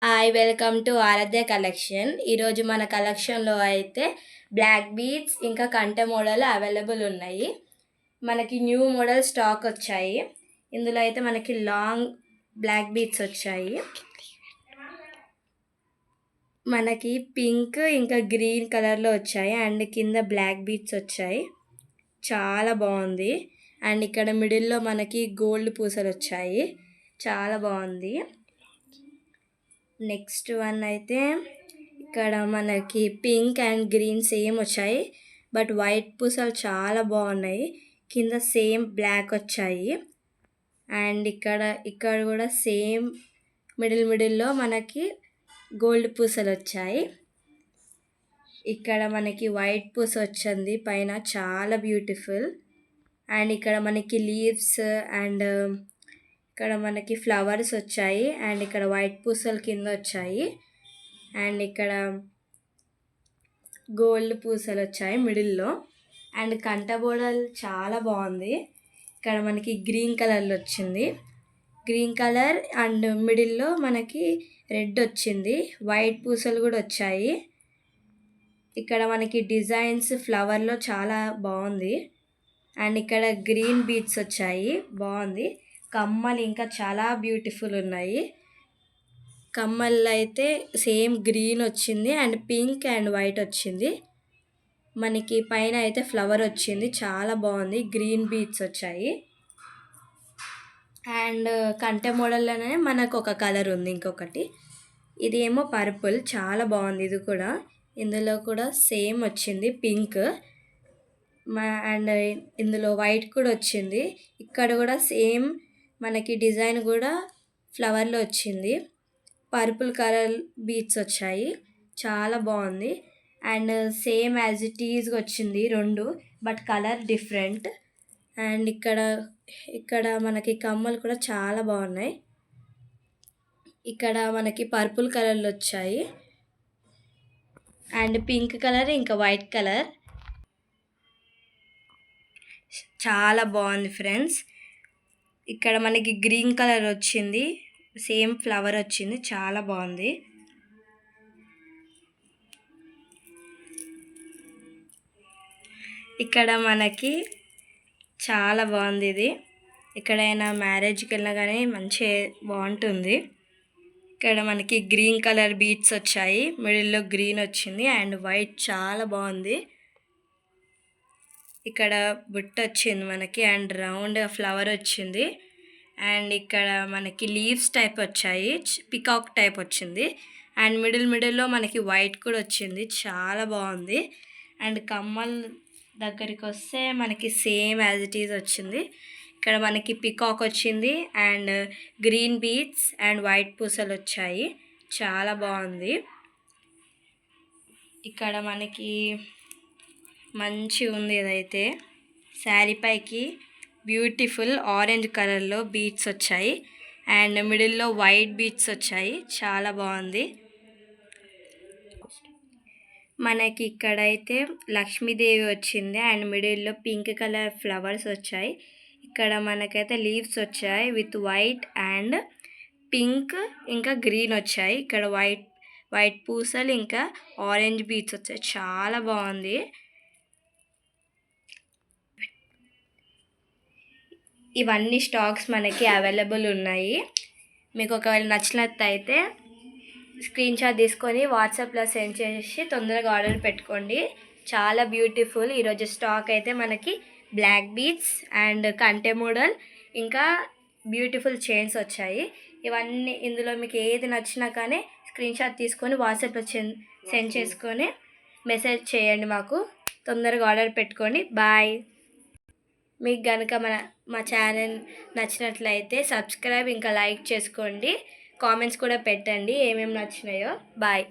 Hi welcome to Aradhya collection. ఈరోజు మన కలెక్షన్లో అయితే బ్లాక్ బీడ్స్ ఇంకా కంటె మోడల్ అవైలబుల్ ఉన్నాయి. మనకి న్యూ మోడల్ స్టాక్ వచ్చాయి. ఇందులో అయితే మనకి లాంగ్ బ్లాక్ బీడ్స్ వచ్చాయి. మనకి పింక్ ఇంకా గ్రీన్ కలర్లో వచ్చాయి అండ్ కింద బ్లాక్ బీడ్స్ వచ్చాయి. చాలా బాగుంది. అండ్ ఇక్కడ మిడిల్లో మనకి గోల్డ్ పూసలు వచ్చాయి. చాలా బాగుంది. నెక్స్ట్ వన్ అయితే ఇక్కడ మనకి పింక్ అండ్ గ్రీన్ సేమ్ వచ్చాయి, బట్ వైట్ పూసలు చాలా బాగున్నాయి. కింద సేమ్ బ్లాక్ వచ్చాయి. అండ్ ఇక్కడ కూడా సేమ్ మిడిల్లో మనకి గోల్డ్ పూసలు వచ్చాయి. ఇక్కడ మనకి వైట్ పూస వచ్చింది పైన, చాలా బ్యూటిఫుల్. అండ్ ఇక్కడ మనకి లీవ్స్ అండ్ ఇక్కడ మనకి ఫ్లవర్స్ వచ్చాయి. అండ్ ఇక్కడ వైట్ పూసలు కింద వచ్చాయి. అండ్ ఇక్కడ గోల్డ్ పూసలు వచ్చాయి మిడిల్లో. అండ్ కంట బోడల్ చాలా బాగుంది. ఇక్కడ మనకి గ్రీన్ కలర్లో వచ్చింది. గ్రీన్ కలర్ అండ్ మిడిల్లో మనకి రెడ్ వచ్చింది. వైట్ పూసలు కూడా వచ్చాయి. ఇక్కడ మనకి డిజైన్స్ ఫ్లవర్లో చాలా బాగుంది. అండ్ ఇక్కడ గ్రీన్ బీడ్స్ వచ్చాయి, బాగుంది. కమ్మలు ఇంకా చాలా బ్యూటిఫుల్ ఉన్నాయి. కమ్మలు అయితే సేమ్ గ్రీన్ వచ్చింది అండ్ పింక్ అండ్ వైట్ వచ్చింది. మనకి పైన అయితే ఫ్లవర్ వచ్చింది, చాలా బాగుంది. గ్రీన్ బీడ్స్ వచ్చాయి. అండ్ కంటె మోడల్లోనే మనకు ఒక కలర్ ఉంది ఇంకొకటి. ఇది ఏమో పర్పుల్, చాలా బాగుంది. ఇది కూడా ఇందులో కూడా సేమ్ వచ్చింది పింక్. అండ్ ఇందులో వైట్ కూడా వచ్చింది. ఇక్కడ కూడా సేమ్ మనకి డిజైన్ కూడా ఫ్లవర్లో వచ్చింది. పర్పుల్ కలర్ బీడ్స్ వచ్చాయి, చాలా బాగుంది. అండ్ సేమ్ యాజ్ ఇట్ ఈజ్గా వచ్చింది రెండు, బట్ కలర్ డిఫరెంట్. అండ్ ఇక్కడ మనకి కమ్మలు కూడా చాలా బాగున్నాయి. ఇక్కడ మనకి పర్పుల్ కలర్లో వచ్చాయి అండ్ పింక్ కలర్ ఇంకా వైట్ కలర్. చాలా బాగుంది ఫ్రెండ్స్. ఇక్కడ మనకి గ్రీన్ కలర్ వచ్చింది, సేమ్ ఫ్లవర్ వచ్చింది, చాలా బాగుంది. ఇక్కడ మనకి చాలా బాగుంది. ఇది ఎక్కడైనా మ్యారేజ్కి వెళ్ళినా కానీ మంచి బాగుంటుంది. ఇక్కడ మనకి గ్రీన్ కలర్ బీడ్స్ వచ్చాయి, మిడిల్లో గ్రీన్ వచ్చింది అండ్ వైట్, చాలా బాగుంది. ఇక్కడ బుట్ట వచ్చింది మనకి అండ్ రౌండ్ ఫ్లవర్ వచ్చింది. అండ్ ఇక్కడ మనకి లీవ్స్ టైప్ వచ్చాయి, పికాక్ టైప్ వచ్చింది. అండ్ మిడిల్లో మనకి వైట్ కూడా వచ్చింది, చాలా బాగుంది. అండ్ కమ్మల్ దగ్గరికి వస్తే మనకి సేమ్ యాజ్ ఇట్ ఈజ్ వచ్చింది. ఇక్కడ మనకి పికాక్ వచ్చింది and green beads and white పూసలు వచ్చాయి, చాలా బాగుంది. ఇక్కడ మనకి మంచి ఉంది. ఇదైతే శారీ పైకి బ్యూటిఫుల్ ఆరెంజ్ కలర్లో బీడ్స్ వచ్చాయి అండ్ మిడిల్లో వైట్ బీడ్స్ వచ్చాయి, చాలా బాగుంది. మనకి ఇక్కడైతే లక్ష్మీదేవి వచ్చింది అండ్ మిడిల్లో పింక్ కలర్ ఫ్లవర్స్ వచ్చాయి. ఇక్కడ మనకైతే లీవ్స్ వచ్చాయి విత్ వైట్ అండ్ పింక్ ఇంకా గ్రీన్ వచ్చాయి. ఇక్కడ వైట్ పూసలు ఇంకా ఆరెంజ్ బీడ్స్ వచ్చాయి, చాలా బాగుంది. ఇవన్నీ స్టాక్స్ మనకి అవైలబుల్ ఉన్నాయి. మీకు ఒకవేళ నచ్చినట్టయితే స్క్రీన్ షాట్ తీసుకొని వాట్సాప్లో సెండ్ చేసి తొందరగా ఆర్డర్ పెట్టుకోండి. చాలా బ్యూటిఫుల్. ఈరోజు స్టాక్ అయితే మనకి బ్లాక్ బీడ్స్ అండ్ కంటె మోడల్ ఇంకా బ్యూటిఫుల్ చైన్స్ వచ్చాయి. ఇవన్నీ ఇందులో మీకు ఏది నచ్చినా కానీ స్క్రీన్ షాట్ తీసుకొని వాట్సాప్లో సెండ్ చేసుకొని మెసేజ్ చేయండి. మాకు తొందరగా ఆర్డర్ పెట్టుకోండి. బాయ్. మీకు కనుక మా ఛానల్ నచ్చినట్లయితే సబ్స్క్రైబ్ ఇంకా లైక్ చేసుకోండి. కామెంట్స్ కూడా పెట్టండి ఏమేమి నచ్చినాయో. బాయ్.